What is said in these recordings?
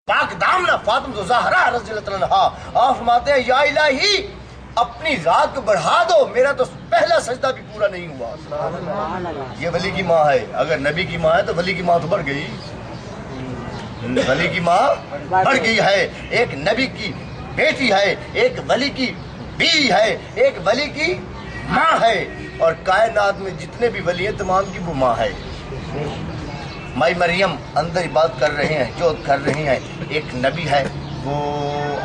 پاک دامنہ فاطمہ زہرا رضی اللہ عنہا آپ فرماتے ہیں یا الہی اپنی ذات کو بڑھا دو، میرا تو پہلا سجدہ بھی پورا نہیں ہوا۔ یہ ولی کی ماں ہے، اگر نبی کی ماں ہے تو ولی کی ماں تو بڑھ گئی، ولی کی ماں بڑھ گئی ہے، ایک نبی کی بیٹی ہے، ایک ولی کی بیوی ہے، ایک ولی کی ماں ہے، اور کائنات میں جتنے بھی ولی ہیں تمام کی وہ ماں ہے۔ مائی مریم اندر عبادت کر رہے ہیں، جو کر رہی ہیں، ایک نبی ہے وہ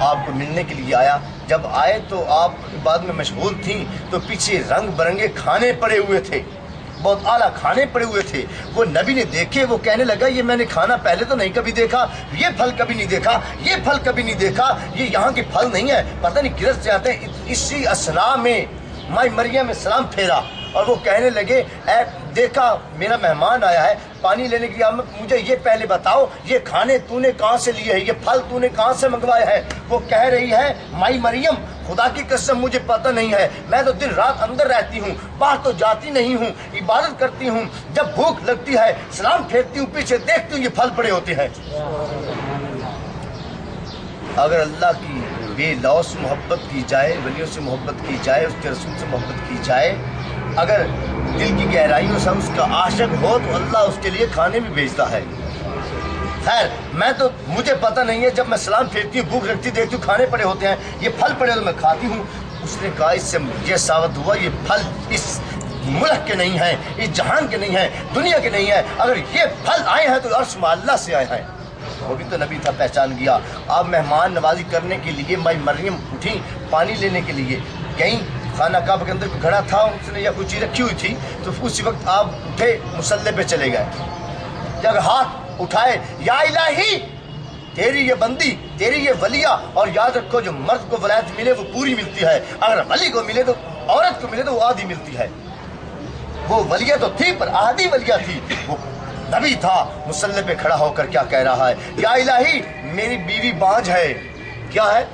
آپ کو ملنے کے لیے آیا، جب آئے تو آپ عبادت میں مشغول تھیں تو پیچھے رنگ برنگے کھانے پڑے ہوئے تھے، بہت اعلیٰ کھانے پڑے ہوئے تھے، وہ نبی نے دیکھے، وہ کہنے لگا یہ میں نے کھانا پہلے تو نہیں کبھی دیکھا، یہ پھل کبھی نہیں دیکھا، یہ پھل کبھی نہیں دیکھا، یہ یہاں کے پھل نہیں ہے، پتہ نہیں کدھر سے آتے ہیں۔ اسی اسنا میں مائی مریم میں سلام پھیرا اور وہ کہنے لگے اے دیکھا میرا مہمان آیا ہے پانی لینے کے لیے، مجھے یہ پہلے بتاؤ یہ کھانے تو نے کہاں سے لیے ہیں، یہ پھل تو نے کہاں سے منگوائے ہیں؟ وہ کہہ رہی ہے مائی مریم خدا کی قسم مجھے پتہ نہیں ہے، میں تو دن رات اندر رہتی ہوں، باہر تو جاتی نہیں ہوں، عبادت کرتی ہوں، جب بھوک لگتی ہے سلام پھیرتی ہوں، پیچھے دیکھتی ہوں یہ پھل پڑے ہوتے ہیں۔ اگر اللہ کی بے لو سے محبت کی جائے، ولیوں سے محبت کی جائے، اس کے رسول سے محبت کی جائے، اگر دل کی گہرائیوں سے اس کا عاشق ہو تو اللہ اس کے لیے کھانے بھی بھیجتا ہے۔ خیر میں تو مجھے پتہ نہیں ہے، جب میں سلام پھیرتی ہوں بھوک لگتی دیکھتی ہوں کھانے پڑے ہوتے ہیں، یہ پھل پڑے تو میں کھاتی ہوں۔ اس نے کہا اس سے یہ ثابت ہوا یہ پھل اس ملک کے نہیں ہیں، اس جہان کے نہیں ہیں، دنیا کے نہیں ہیں، اگر یہ پھل آئے ہیں تو عرش اللہ سے آئے ہیں۔ وہ بھی تو نبی تھا، پہچان گیا۔ آپ مہمان نوازی کرنے کے لیے مائی مریم اٹھی پانی لینے کے لیے گئیں، خانہ کعبہ کے اندر کھڑا تھا، اس نے یا کوئی چیز رکھی ہوئی تھی تو اسی وقت آپ اٹھے مصلی پہ چلے گئے، جب ہاتھ اٹھائے یا الہی تیری یہ بندی تیری یہ ولیہ، اور یاد رکھو جو مرد کو ولایت ملے وہ پوری ملتی ہے، اگر ولی کو ملے تو عورت کو ملے تو وہ آدھی ملتی ہے۔ وہ ولیہ تو تھی پر آدھی ولیہ تھی، وہ نبی تھا، مصلی پہ کھڑا ہو کر کیا کہہ رہا ہے یا الہی میری بیوی بانجھ ہے، کیا ہے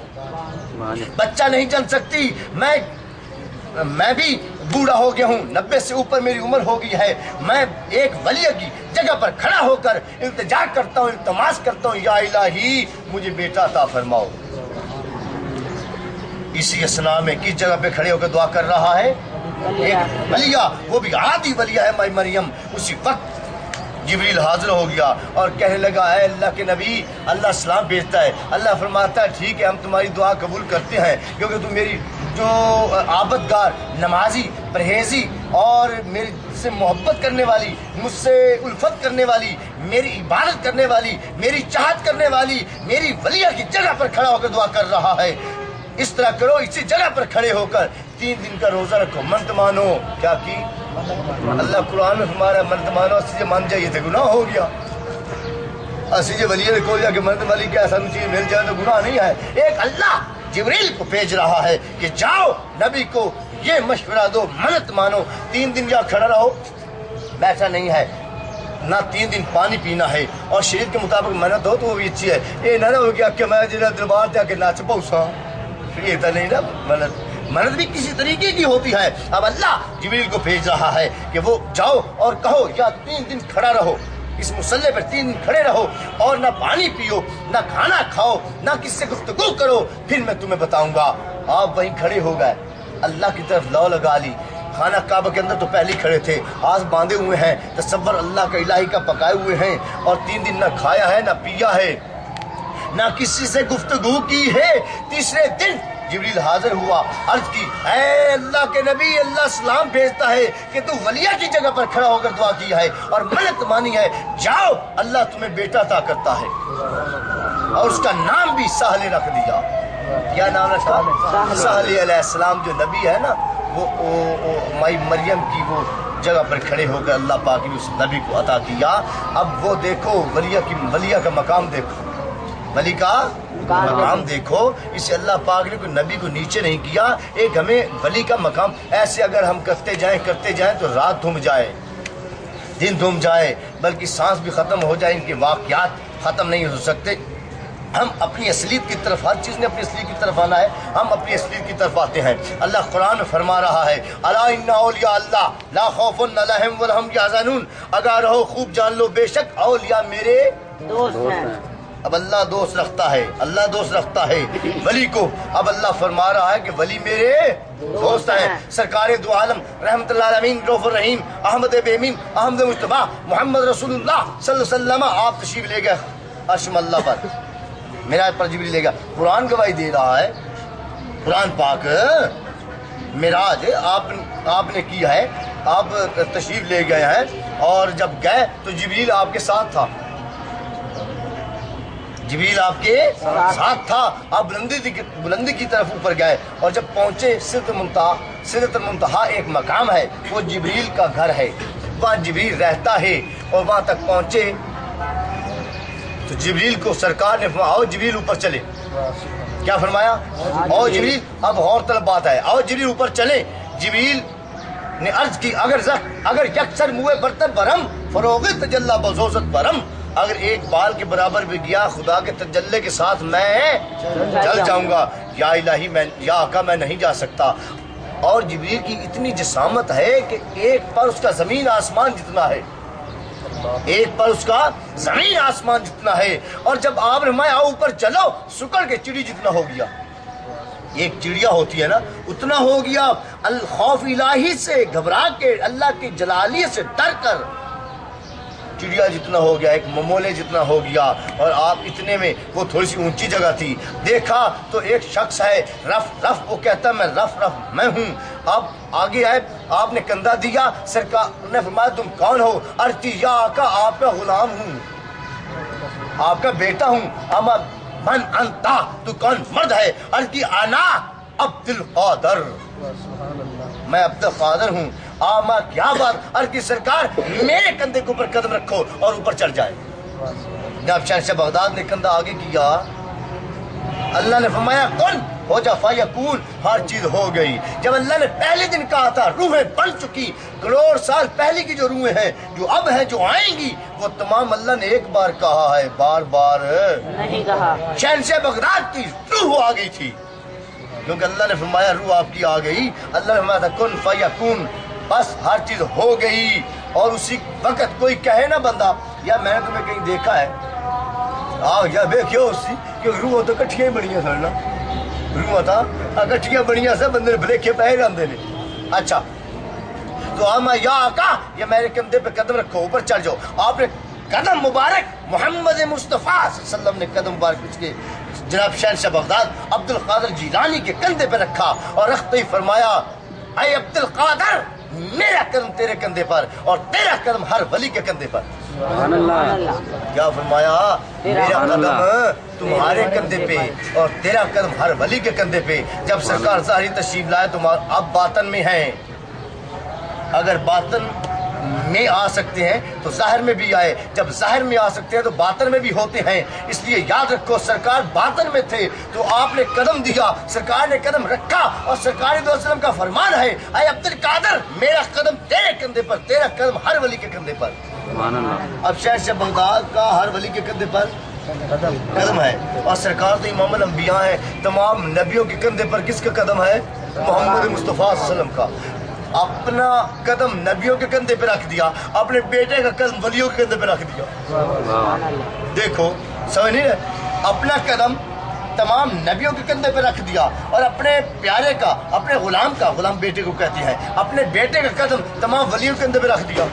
بچہ نہیں جن سکتی، میں بھی بوڑھا ہو گیا ہوں، 90 سے اوپر میری عمر ہو گئی ہے، میں ایک ولی کی جگہ پر کھڑا ہو کر التجا کرتا ہوں، التماس کرتا ہوں یا الہی مجھے بیٹا عطا فرماؤ۔ اسی اسنا میں کس جگہ پہ کھڑے ہو کر دعا کر رہا ہے؟ ایک ولیہ، وہ بھی عادی ولیہ ہے مائی مریم۔ اسی وقت جبریل حاضر ہو گیا اور کہنے لگا اے اللہ کے نبی اللہ سلام بھیجتا ہے، اللہ فرماتا ہے ٹھیک ہے ہم تمہاری دعا قبول کرتے ہیں، کیونکہ تم میری جو عابدگار نمازی پرہیزی اور میری سے محبت کرنے والی، مجھ سے الفت کرنے والی، میری عبادت کرنے والی، میری چاہت کرنے والی، میری ولیہ کی جگہ پر کھڑا ہو کر دعا کر رہا ہے، اس طرح کرو، اسی جگہ پر کھڑے ہو کر 3 دن کا روزہ رکھو، منت مانو۔ کیا کی؟ اللہ قرآن میں ہمارا منت مانو، اسی سے مان جائیے تو گناہ ہو گیا، اسی سے ولیہ نے کہا کہ منت والی کیا ایسا چیز مل جائے تو گناہ نہیں ہے۔ ایک اللہ جبریل کو بھیج رہا ہے کہ جاؤ نبی کو یہ مشورہ دو، منت مانو، 3 دن یا کھڑا رہو، بیٹھا نہیں ہے، نہ 3 دن پانی پینا ہے، اور شریعت کے مطابق منت ہو تو وہ بھی اچھی ہے، یہ نہ ہو گیا کہ میں جنہیں دربار جا کے ناچ پوسا، یہ تو نہیں نا منت بھی کسی طریقے کی ہوتی ہے۔ اب اللہ جبریل کو بھیج رہا ہے کہ وہ جاؤ اور کہو یا 3 دن کھڑا رہو، اس مصلی پر 3 دن کھڑے رہو، اور نہ پانی پیو، نہ کھانا کھاؤ، نہ کس سے گفتگو کرو، پھر میں تمہیں بتاؤں گا۔ آپ وہیں کھڑے ہو گئے، اللہ کی طرف لو لگا لی، خانہ کعبہ کے اندر تو پہلے کھڑے تھے، ہاتھ باندھے ہوئے ہیں، تصور اللہ کا الہی کا پکائے ہوئے ہیں، اور 3 دن نہ کھایا ہے نہ پیا ہے، نہ کسی سے گفتگو کی ہے۔ تیسرے دن جبریل حاضر ہوا، عرض کی اے اللہ کے نبی اللہ سلام بھیجتا ہے کہ تو ولیہ کی جگہ پر کھڑا ہو کر دعا کی ہے اور منت مانی ہے، جاؤ اللہ تمہیں بیٹا عطا کرتا ہے، اور اس کا نام بھی سہل رکھ دیا۔ کیا نام رکھا؟ سہل علیہ السلام، جو نبی ہے نا وہ مائی مریم کی وہ جگہ پر کھڑے ہو کر اللہ پاک نے اس نبی کو عطا کیا۔ اب وہ دیکھو ولیہ کا مقام دیکھو، ولی کا مقام دیکھو، اسے اللہ پاک نے کوئی نبی کو نیچے نہیں کیا، ایک ہمیں ولی کا مقام، ایسے اگر ہم کرتے جائیں تو رات دھم جائے، دن دھم جائے، بلکہ سانس بھی ختم ہو جائے، ان کے واقعات ختم نہیں ہو سکتے۔ ہم اپنی اصلیت کی طرف، ہر چیز نے اپنی اصلیت کی طرف آنا ہے، ہم اپنی اصلیت کی طرف آتے ہیں۔ اللہ قرآن میں فرما رہا ہے الا ان اولیاء اللہ لا خوف علیہم ولا هم یحزنون، اگر رہو خوب جان لو بے شک اولیاء میرے دوست ہیں، اب اللہ دوست رکھتا ہے، اللہ دوست رکھتا ہے ولی کو۔ اب اللہ فرما رہا ہے کہ ولی میرے دوست ہیں۔ سرکار دو عالم رحمت اللہ العالمین رؤوف الرحیم احمد بیمین احمد مصطفیٰ محمد رسول اللہ صلی اللہ علیہ وسلم آپ تشریف لے گئے عرش اللہ پر، معراج پر جبریل لے گیا۔ قرآن گواہی دے رہا ہے، قرآن پاک معراج آپ نے کیا ہے، آپ تشریف لے گئے ہیں، اور جب گئے تو جبریل آپ کے ساتھ تھا، جبریل آپ کے ساتھ تھا۔ آپ بلندی کی طرف اوپر گئے، اور جب پہنچے سدرۃ المنتہا ایک مقام ہے، وہ جبریل کا گھر ہے، وہاں جبریل رہتا ہے، اور وہاں تک پہنچے تو جبریل کو سرکار نے فرمایا آؤ جبریل اوپر چلے۔ کیا فرمایا؟ آؤ جبریل، اب اور طلب بات ہے، آؤ جبریل اوپر چلے۔ جبریل نے عرض کی اگر یکسر موئے برتن برم فروغ تجلی بزوزت برم، اگر ایک بال کے برابر بھی گیا خدا کے تجلے کے ساتھ میں چل جاؤں گا، یا الہی یا آقا میں نہیں جا سکتا۔ اور جبریل کی اتنی جسامت ہے کہ ایک پر اس کا زمین آسمان جتنا ہے، ایک پر اس کا زمین آسمان جتنا ہے۔ اور جب آپ نے فرمایا اوپر چلو، سکڑ کے چڑی جتنا ہو گیا، ایک چڑیا ہوتی ہے نا اتنا ہو گیا۔ الخوف الہی سے گھبرا کے، اللہ کی جلالیت سے ڈر کر چڑیا جتنا ہو گیا، ایک ممولے جتنا ہو گیا۔ اور آپ اتنے میں، وہ تھوڑی سی اونچی جگہ تھی، دیکھا تو ایک شخص ہے رف، وہ کہتا ہے میں ہوں۔ آپ آگے آئے، آپ نے کندھا دیا، سرکار نے فرمایا تم کون ہو؟ ارتی یا آقا آپ کا غلام ہوں، آپ کا بیٹا ہوں۔ اما من انتا، تو کون مرد ہے؟ ارتی انا عبد القادر، میں عبد القادر ہوں۔ آما کیا بات؟ ارتی سرکار میرے کندھے کے اوپر قدم رکھو اور اوپر چڑھ جائے۔ جب شہنشاہ بغداد نے کندھا آگے کیا، اللہ نے فرمایا کن ہو جا فیکون، ہر چیز ہو گئی۔ جب اللہ نے پہلے دن کہا تھا روحیں بن چکی، کروڑ سال پہلے کی جو روحیں ہیں، جو اب ہیں، جو آئیں گی، وہ تمام اللہ نے ایک بار کہا ہے، بار بار نہیں کہا۔ شہنشاہ بغداد کی روح آ گئی تھی، کیونکہ اللہ نے فرمایا روح آپ کی آ گئی۔ اللہ نے فرمایا تھا کن فیکون، بس ہر چیز ہو گئی۔ اور اسی وقت کوئی کہے نا بندہ یا میں نے تمہیں کہیں دیکھا ہے، آؤ یا دیکھو اسی، کیونکہ روح تو کٹھیاں ہی بڑیاں سن نا، روح تھا کٹھیاں بڑیاں سے بندے بلیکھے پہ جاندے نے۔ اچھا تو آما یا آقا، یا میرے کندھے پہ قدم رکھو، اوپر چڑھ جاؤ۔ آپ نے قدم مبارک محمد مصطفیٰ صلی اللہ علیہ وسلم نے قدم مبارک اس کے جناب شہنشاہ بغداد عبد القادر جیلانی کے کندھے پہ رکھا، اور رکھتے ہی فرمایا اے عبد القادر، میرا قدم تیرے کندھے پر اور تیرا قدم ہر ولی کے کندھے پر۔ سبحان اللہ۔ کیا فرمایا؟ میرا قدم تمہارے کندھے پہ اور تیرا قدم ہر ولی کے کندھے پہ۔ جب سرکار ظاہری تشریف لائے تو اب باطن میں ہیں، اگر باطن میں آ سکتے ہیں تو ظاہر میں بھی آئے، جب ظاہر میں آ سکتے ہیں تو باطن میں بھی ہوتے ہیں۔ اس لیے یاد رکھو سرکار باطن میں تھے تو آپ نے قدم دیا، سرکار نے قدم رکھا، اور سرکار صلی اللہ علیہ وسلم کا فرمان ہے اے عبد القادر، میرا قدم تیرے کندھے پر، تیرا قدم ہر ولی کے کندھے پر۔ اب شہنشاہ بغداد کا ہر ولی کے کندھے پر قدم ہے، اور سرکار تو امام الانبیاء ہے، تمام نبیوں کے کندھے پر کس کا قدم ہے؟ محمد مصطفیٰ صلی اللہ علیہ وسلم کا۔ اپنا قدم نبیوں کے کندھے پہ رکھ دیا، اپنے بیٹے کا قدم ولیوں کے کندھے پہ رکھ دیا۔ دیکھو سمجھ نہیں رہے، اپنا قدم تمام نبیوں کے کندھے پہ رکھ دیا، اور اپنے پیارے کا، اپنے غلام کا، غلام بیٹے کو کہتی ہے، اپنے بیٹے کا قدم تمام ولیوں کے کندھے پہ رکھ دیا۔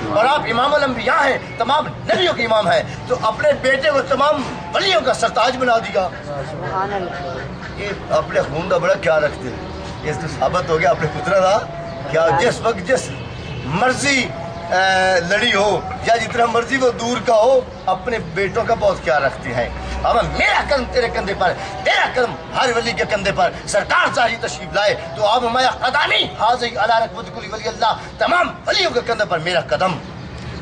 اور آپ امام الانبیاء ہیں، تمام نبیوں کے امام ہیں، تو اپنے بیٹے کو تمام ولیوں کا سرتاج بنا دیا۔ یہ اپنے خون کا بڑا خیال رکھتے ہیں، اس تو ثابت ہو گیا اپنے پترا کا کیا، جس وقت جس مرضی لڑی ہو یا جتنا مرضی وہ دور کا ہو، اپنے بیٹوں کا بہت خیال رکھتے ہیں۔ اب میرا قدم تیرے کندھے پر، تیرا قدم ہر ولی کے کندھے پر۔ سرکار ظاہری تشریف لائے تو آپ ہمارا قدامی حاضر علی رکبت کل ولی اللہ، تمام ولیوں کے کندھے پر میرا قدم۔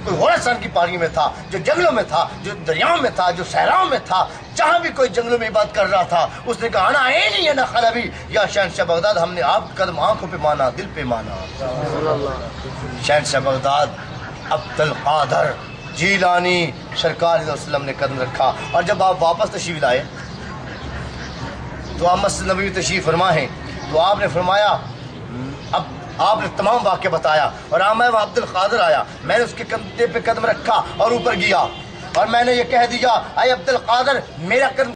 کوئی خوراسان کی پہاڑی میں تھا، جو جنگلوں میں تھا، جو دریاؤں میں تھا، جو صحراؤں میں تھا، جہاں بھی کوئی جنگلوں میں بات کر رہا تھا، اس نے کہا انا عینی انا قلبی یا شہنشاہ بغداد، ہم نے آپ قدم آنکھوں پہ مانا، دل پہ مانا۔ شہنشاہ بغداد عبد القادر جیلانی سرکار علیہ وسلم نے قدم رکھا۔ اور جب آپ واپس تشریف لائے تو آپ مسجد نبوی تشریف فرما ہیں، تو آپ نے فرمایا، اب آپ نے تمام واقعہ بتایا، اور میں عبد القادر آیا، میں نے اس کے کندھے پہ قدم رکھا اور اوپر گیا، اور میں نے یہ کہہ دیا اے عبد القادر میرا